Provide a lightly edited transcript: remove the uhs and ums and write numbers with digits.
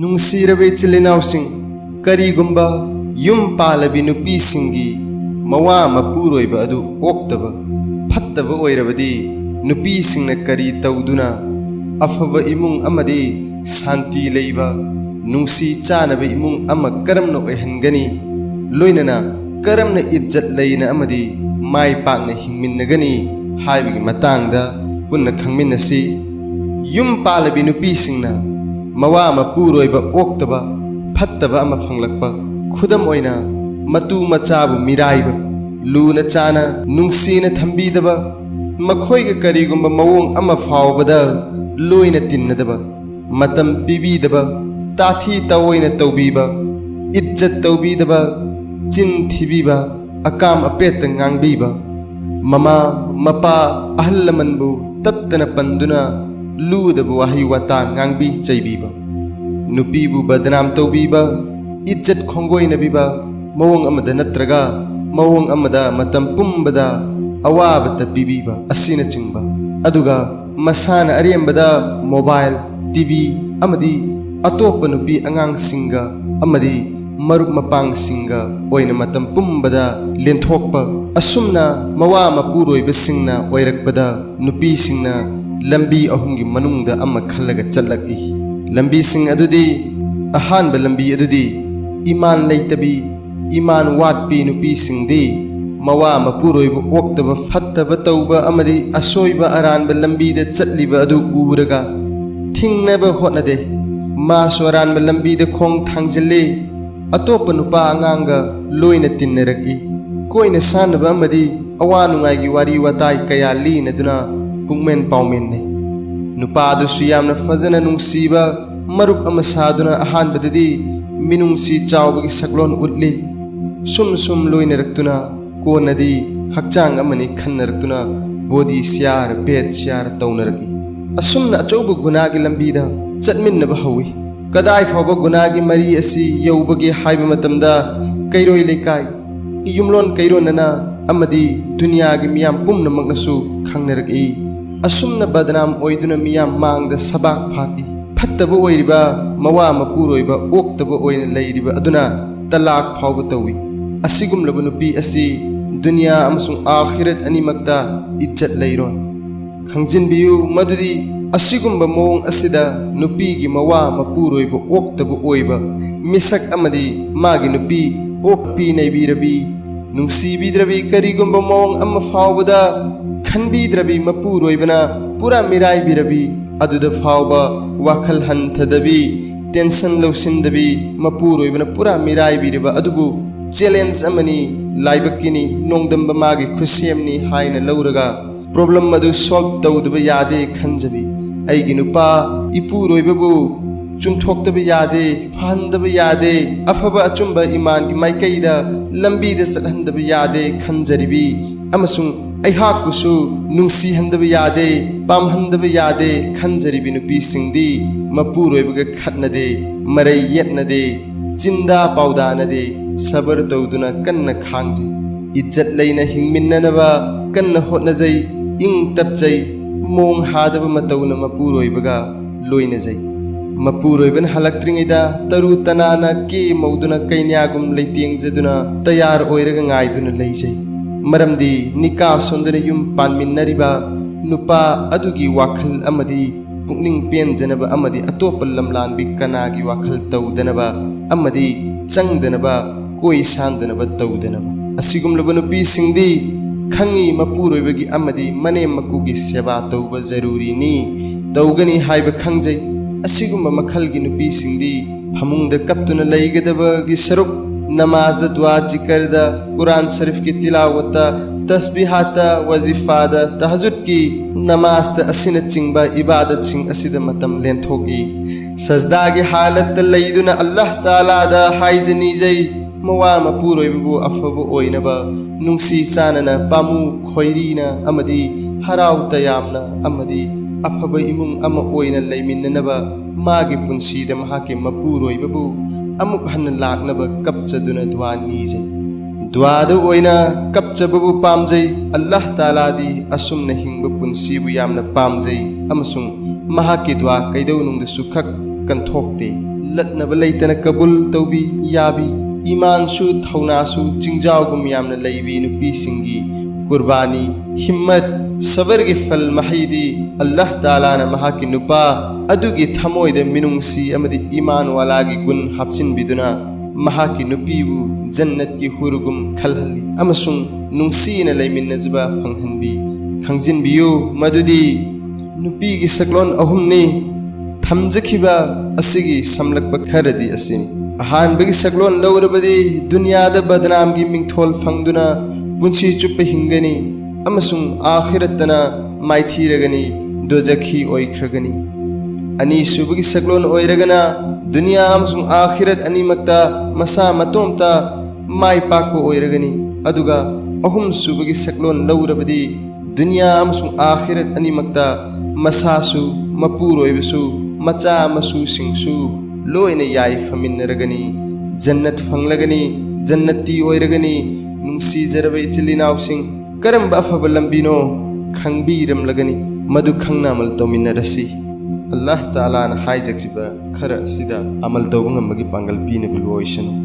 नुंसीरबे इचिलिनाउसिंग करीगुंबा yum पालबी नुपीसिंगी मवा मपुरोइबा अदु ओक्तबा फत्तबा ओइरबदी नुपीसिंगना करी तौदुना अफबा इमुंग अमदी शांति लेइबा नुंसी चानबा इमुंग अमा करमना ओइहनगनी लोइनना करमना इज्जत लेइना अमदी माय पाकना हिंगमिन्नगनी हाइबगी मतांगदा पुन्ना खंगमिन्नसी युम पालबी नुपीसिंगना मवा मपुरोइबा ओक्तबा फत्तबा अमा फंगलकपा खुदम ओइना मतु मचाबु मिराइबा लूना चाना नुंसीना थंबीदबा मखोइगा करीगुंबा मवोंग अमा फावबदा लोइना तिन्नदबा मतम पीबीदबा ताथी तवोइना तौबीबा इज्जत तौबीदबा चिन थिबीबा अकाम अपेत ngangbीबा ममा मपा अहल लमनबु तत्तना पंदुना लूदबु वाही वता ngangbी चैबीबा नुपीबु बदनाम तौबीबा इज्जत खोंगोइनबीबा मवोंग अमदा नत्रगा मवोंग अमदा मतम पुंबदा अवाबत पीबीबा असिना चिंबा अदुगा मसाना अरियंबदा मोबाइल टीवी अमदी अतोप नुपी अंगांग सिंगा अमदी मरुप मपांग सिंगा ओइना मतम पुंबदा लेंथोकपा असुमना मवा मपुरोइबा सिंगना ओइरकपदा नुपी सिंगना लंबी अहुंगी मनुंगदा अमा खल्लगा चलकई लंबी सिंग अदुदी अहानबा लंबी अदुदी ईमान लेतबी ईमान वाटपी नुपी सिंगदी मवा मपुरोइबा ओक्तबा फत्तबा तौबा अमदी असोइबा अरानबा लंबीदा चटलिबा अदु उरगा थिंगनबा होटनदे मासु अरानबा लंबीदा खोंग थांजिल्ले अतोप नुपा अंगांगा लोइना तिन्नरकई कोइना सानबा अमदी अवा नुंगाइगी वारी वताई कया लीनदुना पुंगमेन पाउमेन्ने नुपादुसु यामना फजना नुंसीबा मरुप अमा सादुना अहानबददी मिनुंसी चावबगी सकलोन उतली सुम सुम लोइनरक्तुना कोनदी हक्चांग अमनी खन्नरक्तुना बोदी सियार बेद सियार तौनरकी असुमना अचौब गुनागी लंबीदा चटमिन्नबा हौई कदाई फावबा गुनागी मरी असी यौबगी हाइबा मतमदा कैरोई लेकाई युमलोन कैरोनना अमदी दुनियागी मियाम पुम्नमकनसु खंगनरकी असुमना बदनाम ओइदुना मियाम मांगदा सबाक फाकी फत्तबा ओइरिबा मवा मपुरोइबा ओक्तबा ओइना लेइरिबा अदुना तलाक फावबा तौई असिगुमलबा नुपी असी दुनिया अमसुंग आखिरत अनिमक्ता इज्जत लेइरोन खंजिनबियु मदुदी असिगुम्बा मोंग असिदा नुपीगी मवा मपुरोइबा ओक्तबा ओइबा मिसक अमदी मागी नुपी ओक्पी नैबीरबी नुंसीबीद्रबी करीगुम्बा मोंग अमा फावबदा खनबीद्रबी मपुरोइबना पूरा मिराइबीरबी अदुदा फावबा वाखल हंथदबी टेंशन लौसिनदबी मपुरोइबना पूरा मिराइबीरबा अदुबु चैलेंज अमनी लाइबकिनी नोंगदंबा मागी खुसेमनी हाइना लौरगा प्रॉब्लम अदु सॉल्व तौदबा यादे खंजबी अइगी नुपा इपुरोइबबु चुमथोक्तबा यादे फहंदबा यादे अफबा अचुंबा ईमान की माइकैदा लंबीदा चलहंदबा यादे खंजरिबी अमसुंग अहाकुसु नुंसी हंदबा यादे पामहंदबा यादे खंजरिबी नुपी सिंगदी मपुरोइबगा खतनदे मरै येतनदे चिंदा पाउदानदे सबर तौदुना कन्ना खांगजे इज्जत लेना हिंगमिन्ननबा कन्ना होटनजै इंग तपजै मोंग हादबा मतौना मपुरोइबगा लोइनजै मपुरोइबन हलक्त्रिङैदा तरु तनाना के मौदुना कैन्यागुम लैतेंगजदुना तयार ओइरगा ngaiduna leijai मरमदी निका सोंदना युम पानमिन्नरिबा नुपा अदुगी वाखल अमदी पुक्निंग पेनजनबा अमदी अतोप लमलानबी कनागी वाखल तौदनबा अमदी चंगदनबा कोई सांदनबा तौदनबा असिगुमलबा नुपी सिंगदी खंगी मपुरोइबगी अमदी मने मकुगी सेवा तौबा जरूरीनी तौगनी हाइबा खंगजै असिगुम्बा मखलगी नुपी सिंगदी हमुंगदा कप्तुना लैगदबगी सरुक नमाज दा दुआ जिकर दा कुरान शरीफ की तिलावत तस्बीहात वजीफा दा तहज्जुद की नमाज दा असिना चिंबा इबादत सिंग असिदा मतम लेंथोकी सजदा की हालत लैदुना अल्लाह ताला दा हाइजनी जै मवा मपुरोइबु अफबु ओइनबा नुंसी सानना पामु खोइरीना अमदी हराव तयामना अमदी अफबा इमुंग अमा ओइना लैमिन्ननबा मागी पुंसीदा महाके मपुरोइबु अमुक हन लाकनबा कपचदुना दुआ नीजै दुआदा ओइना कपचबबु पामजै अल्लाह तालादी असुमना हिंगबा पुंसीबु यामना पामजै अमसुंग महाके दुआ कैदौनुंगदा सुखक कंथोक्ते latnaba leitana kabul taubi yabi imansu thaunasu chingjawgum yamna leibi nupisingi qurbani himmat sabargi fal mahidi Allah taala na mahaki nupa adugi thamoide minungsi amadi iman walagi gun hapsin biduna mahaki nupibu jannat ki hurugum khalhali amasung nungsina leiminnajiba phanghanbi khangjinbiyu madudi nupi gi saklon ahumni thamjakhiba asigi samlakpa kharadi asini ahanbagi saklon lawrabadi dunyada badnam gi mingthol phangduna punsi chuppe hingani amasung akhiratana maithiragani dozakhi oikragani ani subagi saklon oiragana dunya amasung akhirat ani makta masa matomta mai pakko oiragani aduga ahum subagi saklon lawrabadi dunya amasung akhirat ani makta masasu mapuroibasu macha masu singsu loina yai faminaragani jannat phanglagani jannati oiragani nungsi jaraba ichilinaw sing karamba afaba lambino khangbiramlagani madu khangna amal tominarasi Allah taala na haijakriba khara sida amal tawbangam bagi pangal pina bilwoisano